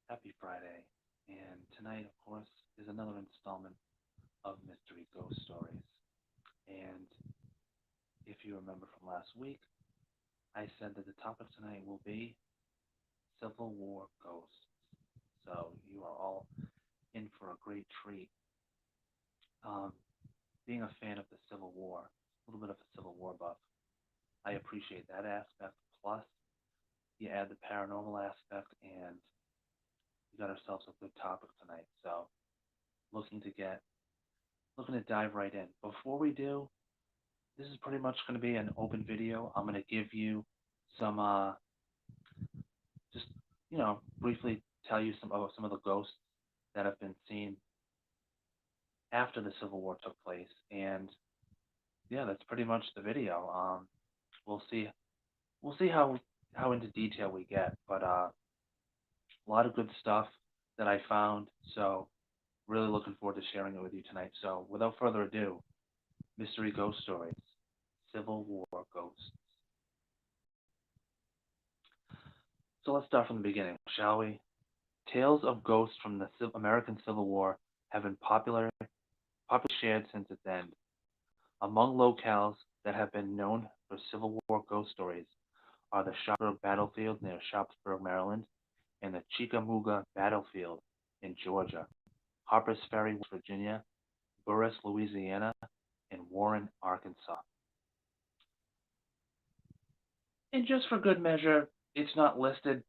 Happy Friday. And tonight, of course, is another installment of Mystery Ghost Stories. And if you remember from last week, I said that the topic tonight will be Civil War ghosts. So you are all in for a great treat. Um, Being a fan of the Civil War, a little bit of a Civil War buff, I appreciate that aspect. Plus, you add the paranormal aspect, and we got ourselves a good topic tonight. So looking to get looking to dive right in. Before we do, this is pretty much going to be an open video. I'm going to give you some, just briefly tell you some of the ghosts that have been seen after the Civil War took place, and yeah, that's pretty much the video. We'll see, we'll see how into detail we get, but a lot of good stuff that I found. So really looking forward to sharing it with you tonight. So without further ado, Mystery Ghost Stories, Civil War Ghosts. So let's start from the beginning, shall we? Tales of ghosts from the American Civil War have been popularly shared since its end. Among locales that have been known for Civil War ghost stories are the Sharpsburg battlefield near Sharpsburg, Maryland, and the Chickamauga battlefield in Georgia, Harpers Ferry, West Virginia, Burris, Louisiana, and Warren, Arkansas. And just for good measure, it's not listed.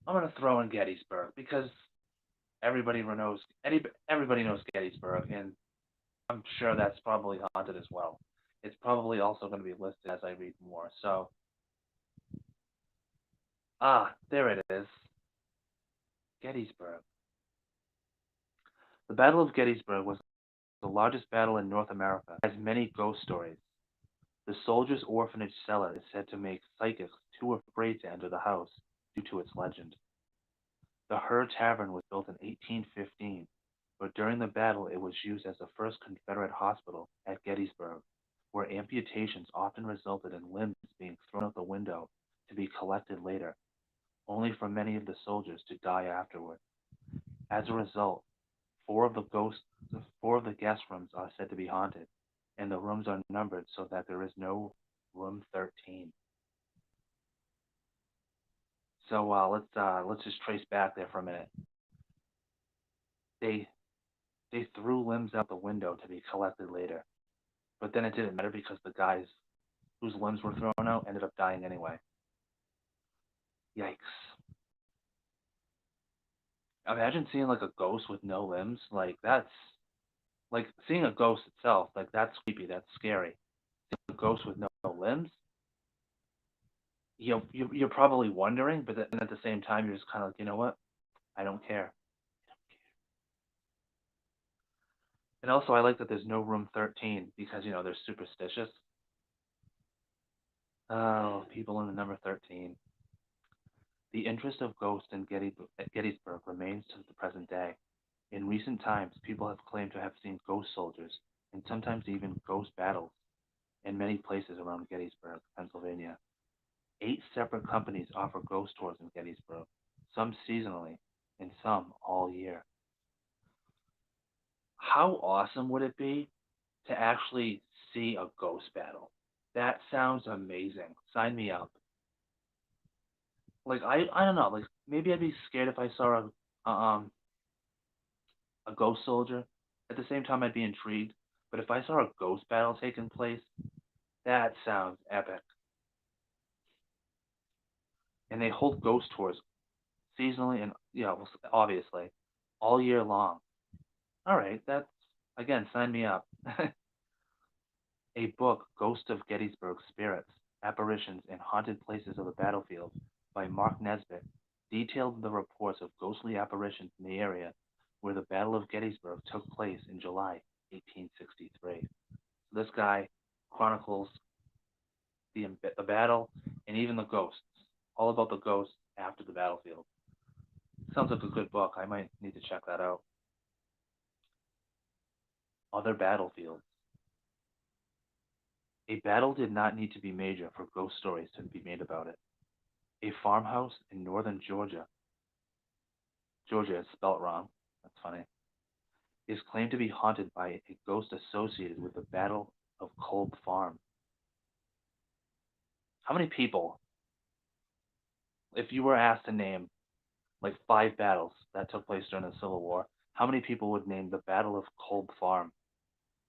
I'm going to throw in Gettysburg because everybody knows Gettysburg, and I'm sure that's probably haunted as well. It's probably also going to be listed as I read more. So, there it is, Gettysburg. The Battle of Gettysburg was the largest battle in North America. It has many ghost stories. The soldiers' orphanage cellar is said to make psychics too afraid to enter the house due to its legend. The Her Tavern was built in 1815, but during the battle it was used as the first Confederate hospital at Gettysburg, where amputations often resulted in limbs being thrown out the window to be collected later, only for many of the soldiers to die afterward. As a result, four of the guest rooms are said to be haunted, and the rooms are numbered so that there is no room 13. So let's just trace back there for a minute. They they threw limbs out the window to be collected later, but then it didn't matter because the guys whose limbs were thrown out ended up dying anyway. Yikes! Imagine seeing like a ghost with no limbs. Like that's like seeing a ghost itself. Like that's creepy. That's scary. Seeing a ghost with no limbs. You're probably wondering, but then at the same time you're just kind of like, you know what? I don't care. And also, I like that there's no room 13 because, they're superstitious. Oh, people in the number 13. The interest of ghosts in Gettysburg remains to the present day. In recent times, people have claimed to have seen ghost soldiers and sometimes even ghost battles in many places around Gettysburg, Pennsylvania. 8 separate companies offer ghost tours in Gettysburg, some seasonally and some all year. How awesome would it be to actually see a ghost battle? That sounds amazing. Sign me up. Like I don't know. Like maybe I'd be scared if I saw a ghost soldier. At the same time, I'd be intrigued. But if I saw a ghost battle taking place, that sounds epic. And they hold ghost tours seasonally and obviously all year long. All right, that's again, sign me up. A book, Ghost of Gettysburg Spirits, Apparitions, and Haunted Places of the Battlefield by Mark Nesbitt detailed the reports of ghostly apparitions in the area where the Battle of Gettysburg took place in July 1863. This guy chronicles the battle and even the ghosts, all about the ghosts after the battlefield. Sounds like a good book. I might need to check that out. Other battlefields. A battle did not need to be major for ghost stories to be made about it. A farmhouse in northern Georgia Georgia is spelt wrong. That's funny. Is claimed to be haunted by a ghost associated with the Battle of Kolb Farm. How many people, if you were asked to name like 5 battles that took place during the Civil War, how many people would name the Battle of Kolb Farm?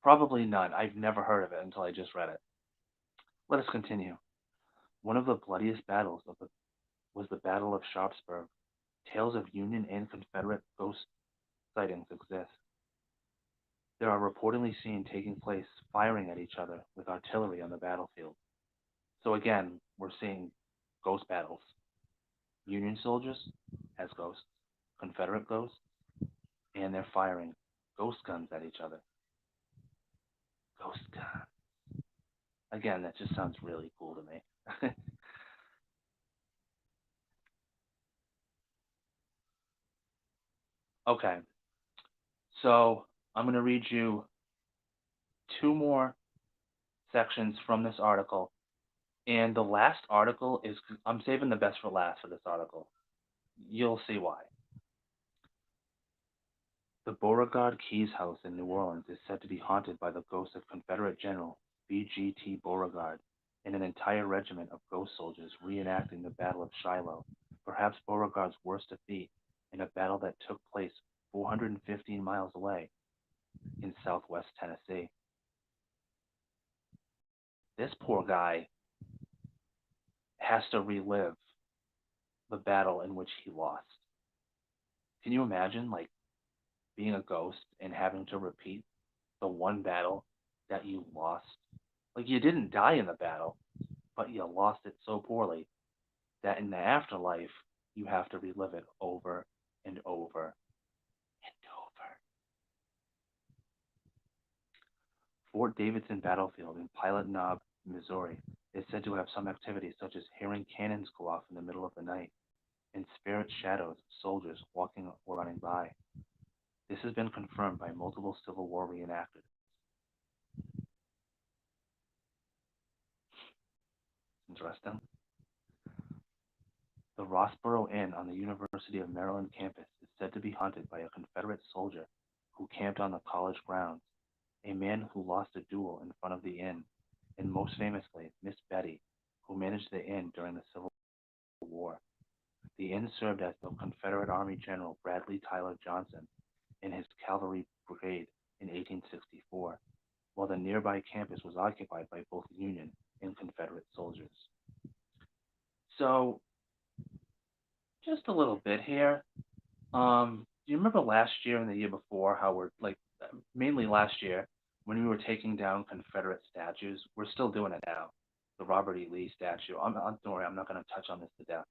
Probably none. I've never heard of it until I just read it. Let us continue. One of the bloodiest battles was the Battle of Sharpsburg. Tales of Union and Confederate ghost sightings exist. There are reportedly seen taking place firing at each other with artillery on the battlefield. So again, we're seeing ghost battles. Union soldiers as ghosts, Confederate ghosts, and they're firing ghost guns at each other. Ghost gun. Again, that just sounds really cool to me. Okay, so I'm going to read you 2 more sections from this article. And the last article is, I'm saving the best for last for this article. You'll see why. The Beauregard Keys house in New Orleans is said to be haunted by the ghost of Confederate General B.G.T. Beauregard and an entire regiment of ghost soldiers reenacting the Battle of Shiloh, perhaps Beauregard's worst defeat in a battle that took place 415 miles away in southwest Tennessee. This poor guy has to relive the battle in which he lost. Can you imagine, like, being a ghost and having to repeat the one battle that you lost? Like, you didn't die in the battle, but you lost it so poorly that in the afterlife, you have to relive it over and over and over. Fort Davidson Battlefield in Pilot Knob, Missouri, is said to have some activity such as hearing cannons go off in the middle of the night and spirit shadows of soldiers walking or running by. This has been confirmed by multiple Civil War reenactors. Interesting. The Rossboro Inn on the University of Maryland campus is said to be haunted by a Confederate soldier who camped on the college grounds, a man who lost a duel in front of the inn, and most famously, Miss Betty, who managed the inn during the Civil War. The inn served as the Confederate Army General Bradley Tyler Johnson in his cavalry brigade in 1864, while the nearby campus was occupied by both Union and Confederate soldiers. So, just a little bit here. Do you remember last year and the year before how we're like, mainly last year, when we were taking down Confederate statues? We're still doing it now. The Robert E. Lee statue. Don't worry, I'm not going to touch on this to death.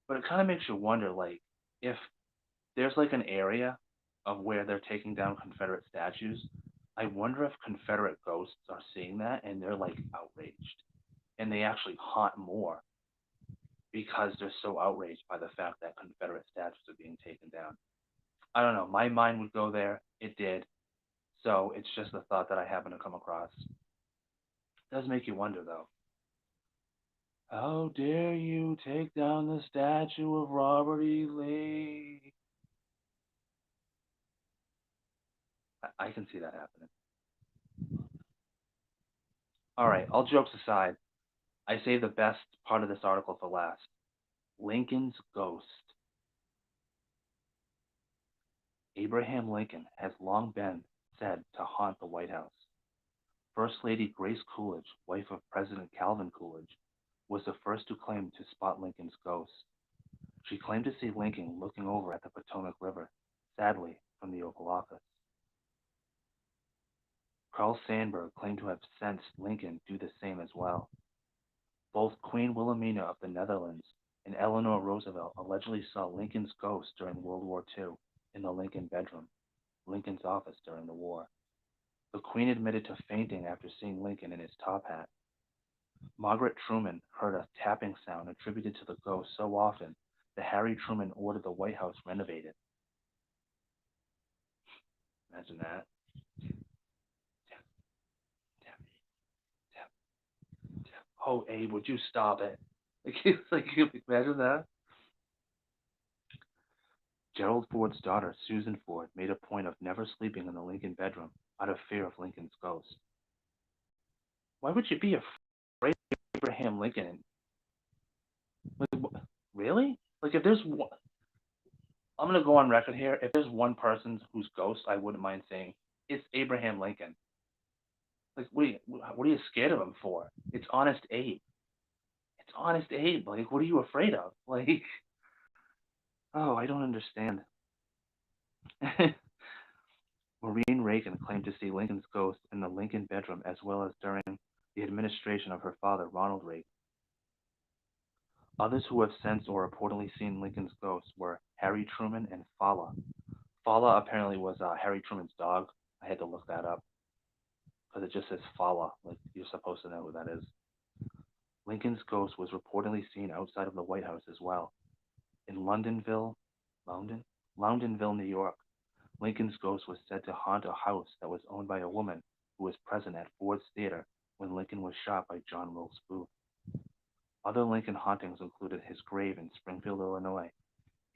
But it kind of makes you wonder, like, if there's like an area of where they're taking down Confederate statues, I wonder if Confederate ghosts are seeing that and they're like outraged. And they actually haunt more because they're so outraged by the fact that Confederate statues are being taken down. I don't know. My mind would go there. It did. So it's just a thought that I happen to come across. It does make you wonder, though. How dare you take down the statue of Robert E. Lee? I can see that happening. All right, all jokes aside, I saved the best part of this article for last. Lincoln's ghost. Abraham Lincoln has long been said to haunt the White House. First Lady Grace Coolidge, wife of President Calvin Coolidge, was the first to claim to spot Lincoln's ghost. She claimed to see Lincoln looking over at the Potomac River, sadly, from the Oval Office. Carl Sandburg claimed to have sensed Lincoln do the same as well. Both Queen Wilhelmina of the Netherlands and Eleanor Roosevelt allegedly saw Lincoln's ghost during World War II in the Lincoln bedroom, Lincoln's office during the war. The Queen admitted to fainting after seeing Lincoln in his top hat. Margaret Truman heard a tapping sound attributed to the ghost so often that Harry Truman ordered the White House renovated. Imagine that. Tap, tap, tap, tap. Oh, Abe, would you stop it? Like, imagine that. Gerald Ford's daughter, Susan Ford, made a point of never sleeping in the Lincoln bedroom out of fear of Lincoln's ghost. Why would you be afraid of Abraham Lincoln? Like, really? Like, if there's one, I'm going to go on record here. If there's one person whose ghost I wouldn't mind saying, it's Abraham Lincoln. Like, what are you scared of him for? It's Honest Abe. It's Honest Abe. Like, what are you afraid of? Like, oh, I don't understand. Maureen Reagan claimed to see Lincoln's ghost in the Lincoln bedroom as well as during the administration of her father, Ronald Reagan. Others who have since or reportedly seen Lincoln's ghost were Harry Truman and Fala. Fala apparently was Harry Truman's dog. I had to look that up because it just says Fala, like you're supposed to know who that is. Lincoln's ghost was reportedly seen outside of the White House as well. In Loudonville, New York, Lincoln's ghost was said to haunt a house that was owned by a woman who was present at Ford's Theater when Lincoln was shot by John Wilkes Booth. Other Lincoln hauntings included his grave in Springfield, Illinois,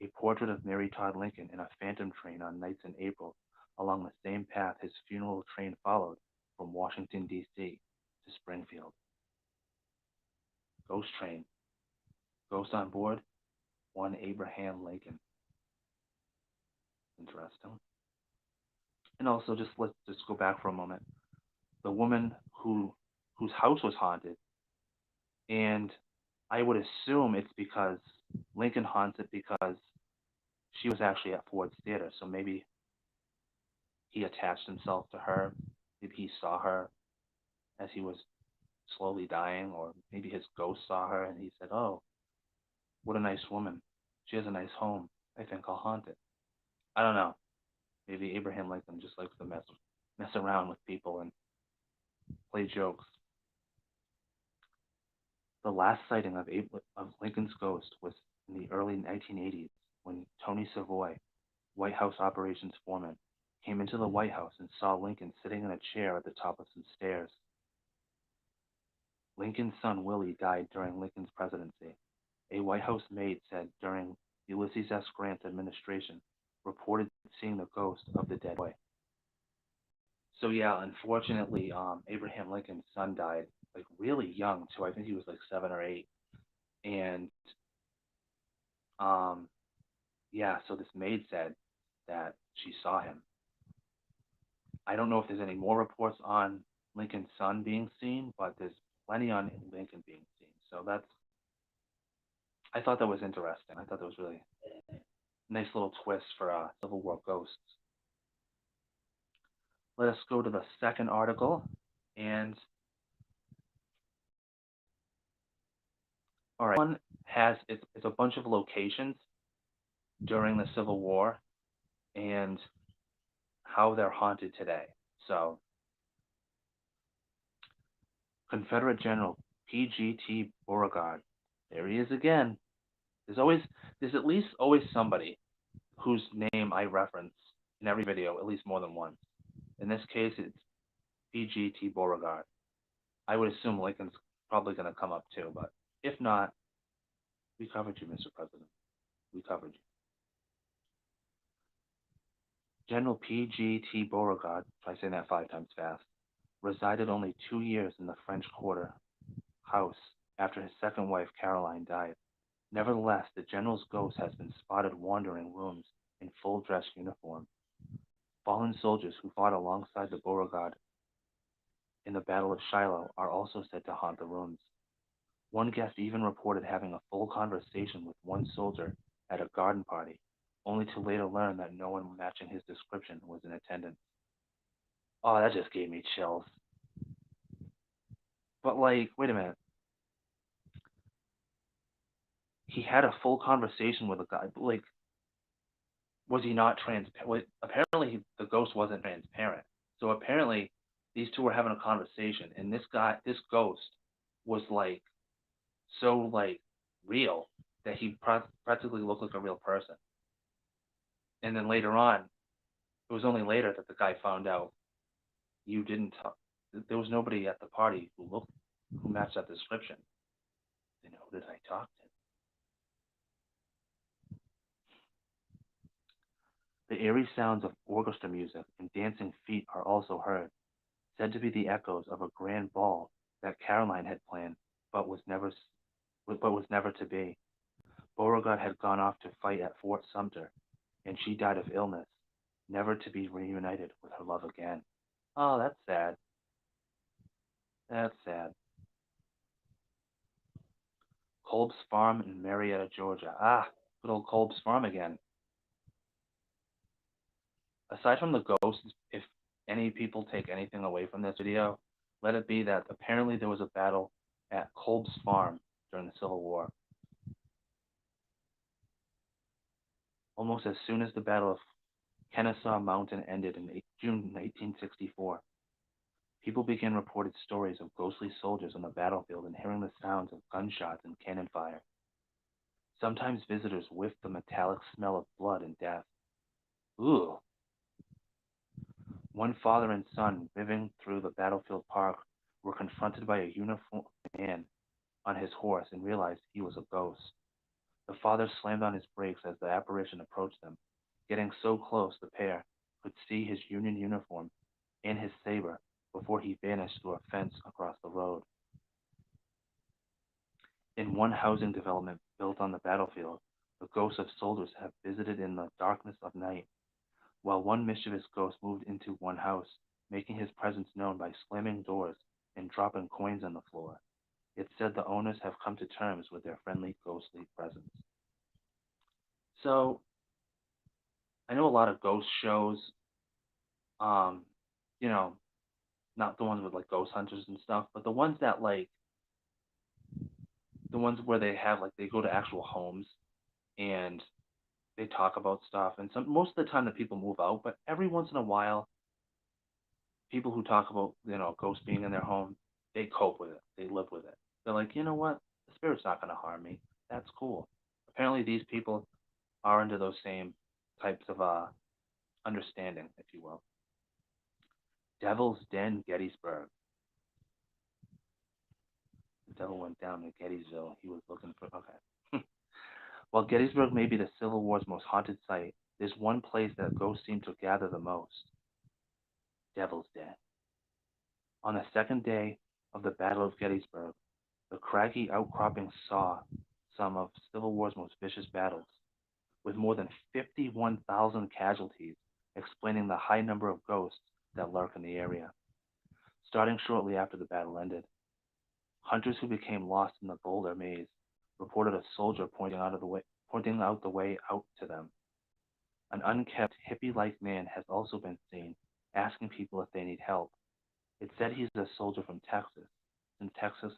a portrait of Mary Todd Lincoln in a phantom train on nights in April along the same path his funeral train followed from Washington, D.C. to Springfield. Ghost train. Ghost on board, one Abraham Lincoln. Interesting. And also, let's just go back for a moment. The woman whose house was haunted, and I would assume it's because Lincoln haunts it because she was actually at Ford's Theater, so maybe he attached himself to her. Maybe he saw her as he was slowly dying, or maybe his ghost saw her and he said, "Oh, what a nice woman. She has a nice home. I think I'll haunt it." I don't know. Maybe Abraham Lincoln just likes to mess around with people and play jokes. The last sighting of Lincoln's ghost was in the early 1980s when Tony Savoy, White House operations foreman, came into the White House and saw Lincoln sitting in a chair at the top of some stairs. Lincoln's son Willie died during Lincoln's presidency. A White House maid said during Ulysses S. Grant's administration, reported seeing the ghost of the dead boy. So yeah, unfortunately, Abraham Lincoln's son died like really young too. I think he was like 7 or 8, and yeah. So this maid said that she saw him. I don't know if there's any more reports on Lincoln's son being seen, but there's plenty on Lincoln being seen. So I thought that was interesting. I thought that was really a nice little twist for Civil War ghosts. Let us go to the second article, and all right, one has it's a bunch of locations during the Civil War and how they're haunted today. So, Confederate General P.G.T. Beauregard, there he is again. There's at least always somebody whose name I reference in every video, at least more than once. In this case, it's P.G.T. Beauregard. I would assume Lincoln's probably going to come up too, but if not, we covered you, Mr. President. We covered you. General P.G.T. Beauregard, try saying that 5 times fast, resided only 2 years in the French Quarter house after his second wife, Caroline, died. Nevertheless, the general's ghost has been spotted wandering rooms in full dress uniform. Fallen soldiers who fought alongside the Beauregard in the Battle of Shiloh are also said to haunt the rooms. One guest even reported having a full conversation with one soldier at a garden party, only to later learn that no one matching his description was in attendance. Oh, that just gave me chills. But like, wait a minute. He had a full conversation with a guy. Like, was he not transparent? Apparently, the ghost wasn't transparent. So apparently, these two were having a conversation, and this ghost, was like so like real that he practically looked like a real person. And then later on, it was only later that the guy found out you didn't talk. There was nobody at the party who matched that description. Then who did I talk to? eerie sounds of orchestra music and dancing feet are also heard, said to be the echoes of a grand ball that Caroline had planned, but was never to be. Beauregard had gone off to fight at Fort Sumter, and she died of illness, never to be reunited with her love again. Oh, that's sad. That's sad. Kolb's Farm in Marietta, Georgia. Ah, good old Kolb's Farm again. Aside from the ghosts, if any people take anything away from this video, let it be that apparently there was a battle at Kolb's Farm during the Civil War. Almost as soon as the Battle of Kennesaw Mountain ended in June 1864, people began reported stories of ghostly soldiers on the battlefield and hearing the sounds of gunshots and cannon fire. Sometimes visitors whiffed the metallic smell of blood and death. Ooh! One father and son riving through the battlefield park were confronted by a uniformed man on his horse and realized he was a ghost. The father slammed on his brakes as the apparition approached them. Getting so close, the pair could see his Union uniform and his saber before he vanished through a fence across the road. In one housing development built on the battlefield, the ghosts of soldiers have visited in the darkness of night, while one mischievous ghost moved into one house, making his presence known by slamming doors and dropping coins on the floor. It's said the owners have come to terms with their friendly ghostly presence. So, I know a lot of ghost shows, um, you know, not the ones with like ghost hunters and stuff, but the ones where they have like they go to actual homes and they talk about stuff. And most of the time the people move out, but every once in a while, people who talk about ghosts being in their home, they cope with it. They live with it. They're like, you know what? The spirit's not going to harm me. That's cool. Apparently, these people are under those same types of understanding, if you will. Devil's Den, Gettysburg. The devil went down to Gettysville. He was looking for. Okay. While Gettysburg may be the Civil War's most haunted site, there's one place that ghosts seem to gather the most: Devil's Den. On the second day of the Battle of Gettysburg, the craggy outcropping saw some of Civil War's most vicious battles, with more than 51,000 casualties, explaining the high number of ghosts that lurk in the area. Starting shortly after the battle ended, hunters who became lost in the boulder maze reported a soldier pointing out the way out to them. An unkempt, hippie-like man has also been seen asking people if they need help. It's said he's a soldier from Texas, since Texas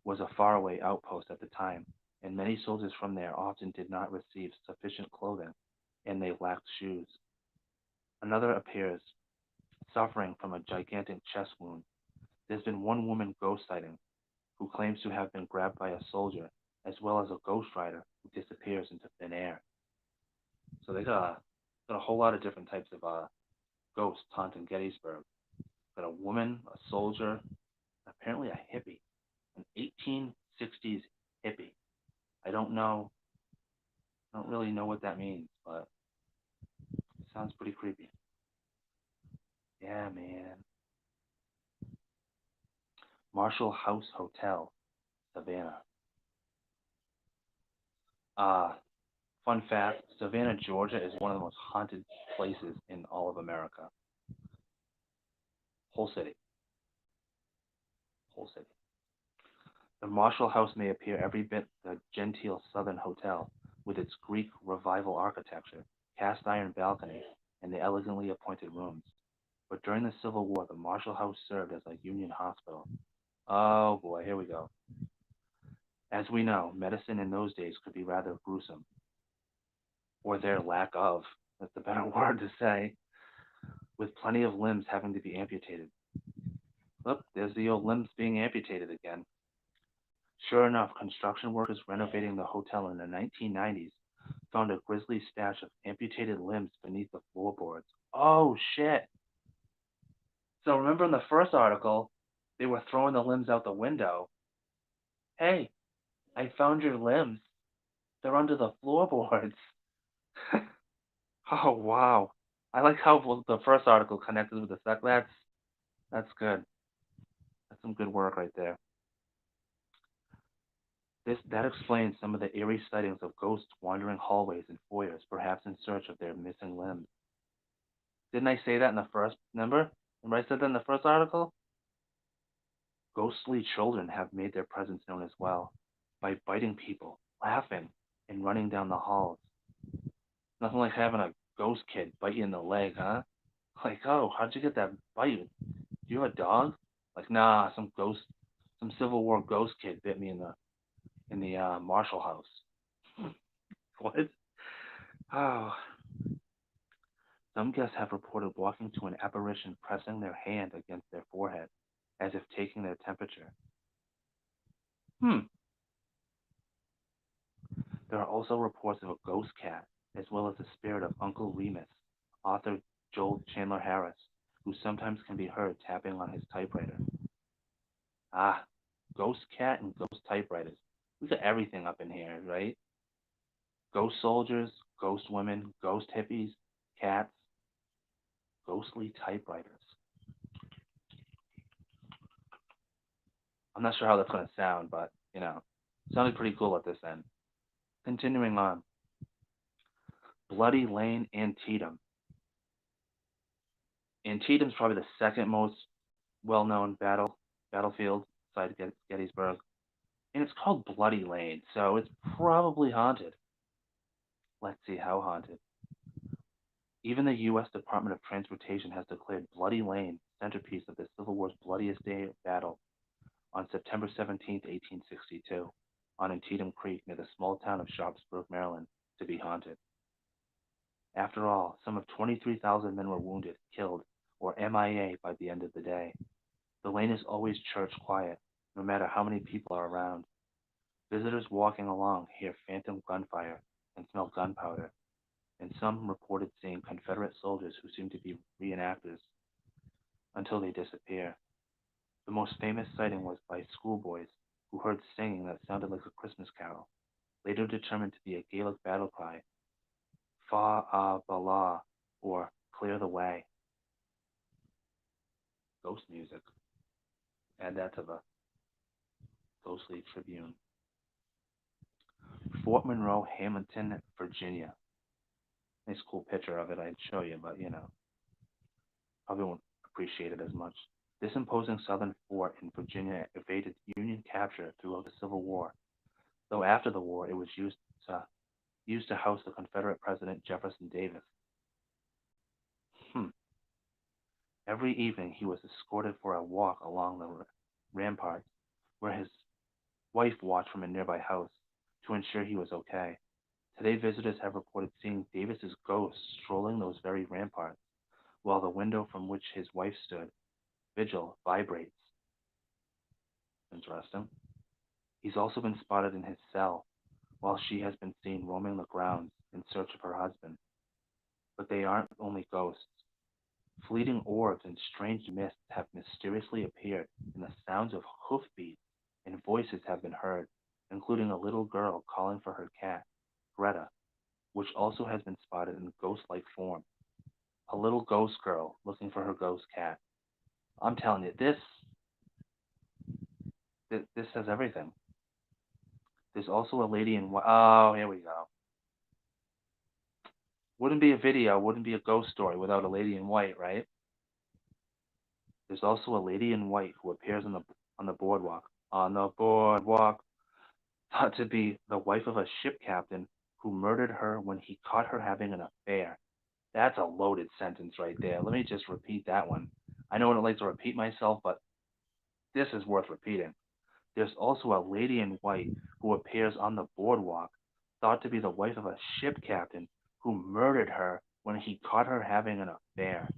was a faraway outpost at the time, and many soldiers from there often did not receive sufficient clothing, and they lacked shoes. Another appears, suffering from a gigantic chest wound. There's been one woman ghost sighting who claims to have been grabbed by a soldier, as well as a ghost rider who disappears into thin air. So they got a whole lot of different types of ghosts haunting Gettysburg. Got a woman, a soldier, apparently a hippie, an 1860s hippie. I don't know, I don't really know what that means, but it sounds pretty creepy. Yeah, man. Marshall House Hotel, Savannah. Uh, Fun fact, Savannah, Georgia is one of the most haunted places in all of America. Whole city. Whole city. The Marshall House may appear every bit the genteel Southern hotel, with its Greek Revival architecture, cast iron balcony, and the elegantly appointed rooms. But during the Civil War, the Marshall House served as a Union hospital. Oh boy, here we go. As we know, medicine in those days could be rather gruesome, or their lack of, that's the better word to say, with plenty of limbs having to be amputated. Look, there's the old limbs being amputated again. Sure enough, construction workers renovating the hotel in the 1990s found a grisly stash of amputated limbs beneath the floorboards. Oh, shit. So remember in the first article, they were throwing the limbs out the window. Hey, I found your limbs. They're under the floorboards. Oh wow. I like how the first article connected with the second. That's good. That's some good work right there. That explains some of the eerie sightings of ghosts wandering hallways and foyers, perhaps in search of their missing limbs. Didn't I say that in the first number? Remember I said that in the first article? Ghostly children have made their presence known as well, by biting people, laughing, and running down the halls. Nothing like having a ghost kid bite you in the leg, huh? Like, oh, how'd you get that bite? Do you have a dog? Like, nah, some Civil War ghost kid bit me in the Marshall house. What? Oh, some guests have reported walking to an apparition pressing their hand against their forehead, as if taking their temperature. Hmm. There are also reports of a ghost cat, as well as the spirit of Uncle Remus, author Joel Chandler Harris, who sometimes can be heard tapping on his typewriter. Ah, ghost cat and ghost typewriters. We got everything up in here, right? Ghost soldiers, ghost women, ghost hippies, cats, ghostly typewriters. I'm not sure how that's going to sound, but, sounded pretty cool at this end. Continuing on. Bloody Lane, Antietam. Antietam's probably the second most well-known battlefield beside Gettysburg, and it's called Bloody Lane, so it's probably haunted. Let's see how haunted. Even the U.S. Department of Transportation has declared Bloody Lane centerpiece of the Civil War's bloodiest day of battle on September 17, 1862, on Antietam Creek near the small town of Sharpsburg, Maryland, to be haunted. After all, some of 23,000 men were wounded, killed, or MIA by the end of the day. The lane is always church quiet, no matter how many people are around. Visitors walking along hear phantom gunfire and smell gunpowder, and some reported seeing Confederate soldiers who seem to be reenactors until they disappear. The most famous sighting was by schoolboys who heard singing that sounded like a Christmas carol, later determined to be a Gaelic battle cry, Fa a Bala, or Clear the Way. Ghost music. Add that to the Ghostly Tribune. Fort Monroe, Hamilton, Virginia. Nice cool picture of it I'd show you, but probably won't appreciate it as much. This imposing southern fort in Virginia evaded Union capture throughout the Civil War, though after the war it was used to house the Confederate President Jefferson Davis. Hmm. Every evening he was escorted for a walk along the ramparts, where his wife watched from a nearby house to ensure he was okay. Today, visitors have reported seeing Davis's ghost strolling those very ramparts, while the window from which his wife stood, vigil, vibrates. Interesting. He's also been spotted in his cell, while she has been seen roaming the grounds in search of her husband. But they aren't only ghosts. Fleeting orbs and strange mists have mysteriously appeared, and the sounds of hoofbeats and voices have been heard, including a little girl calling for her cat, Greta, which also has been spotted in ghost-like form. A little ghost girl looking for her ghost cat. I'm telling you, this has everything. There's also a lady in white. Oh, here we go. Wouldn't be a video, wouldn't be a ghost story without a lady in white, right? There's also a lady in white who appears on the boardwalk. On the boardwalk, thought to be the wife of a ship captain who murdered her when he caught her having an affair. That's a loaded sentence right there. Let me just repeat that one. I know I don't like to repeat myself, but this is worth repeating. There's also a lady in white who appears on the boardwalk, thought to be the wife of a ship captain who murdered her when he caught her having an affair.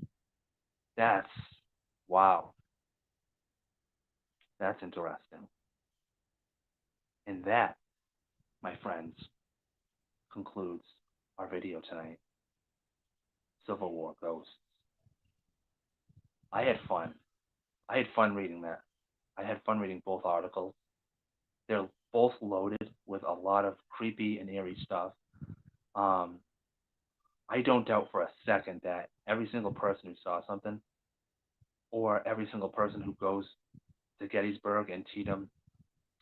That's wow. That's interesting. And that, my friends, concludes our video tonight. Civil War Ghosts. I had fun. I had fun reading that. I had fun reading both articles. They're both loaded with a lot of creepy and eerie stuff. Um, I don't doubt for a second that every single person who saw something, or every single person who goes to Gettysburg, Antietam,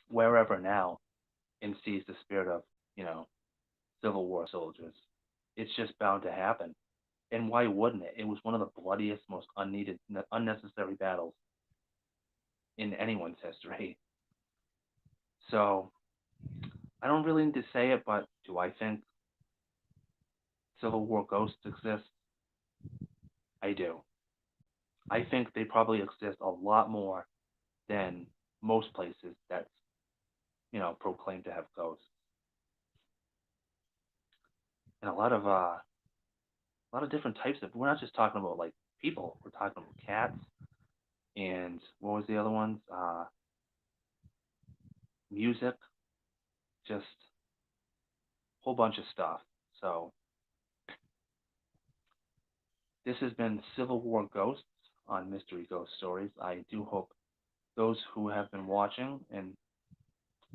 wherever now, and sees the spirit of, you know, Civil War soldiers, it's just bound to happen. And why wouldn't it? It was one of the bloodiest, most unneeded, unnecessary battles in anyone's history. So I don't really need to say it, but do I think Civil War ghosts exist? I do. I think they probably exist a lot more than most places that proclaim to have ghosts, and a lot of different types of. We're not just talking about like people. We're talking about cats and what was the other ones? Music, just a whole bunch of stuff. So this has been Civil War Ghosts on Mystery Ghost Stories. I do hope those who have been watching and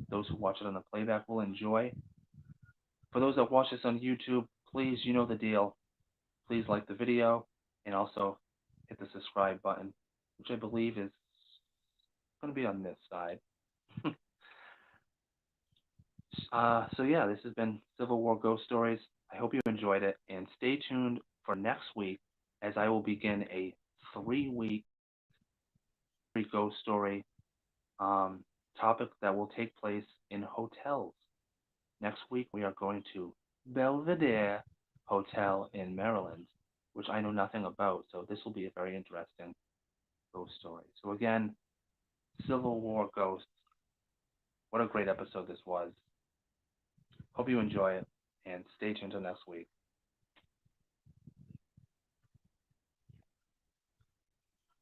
those who watch it on the playback will enjoy. For those that watch this on YouTube, please, you know the deal. Please like the video and also hit the subscribe button, which I believe is going to be on this side. So yeah, this has been Civil War Ghost Stories. I hope you enjoyed it, and stay tuned for next week as I will begin a 3-week ghost story um, topic that will take place in hotels. Next week we are going to Belvedere Hotel in Maryland, which I know nothing about, so this will be a very interesting ghost story. So again, Civil War Ghosts. What a great episode this was. Hope you enjoy it, and stay tuned till next week.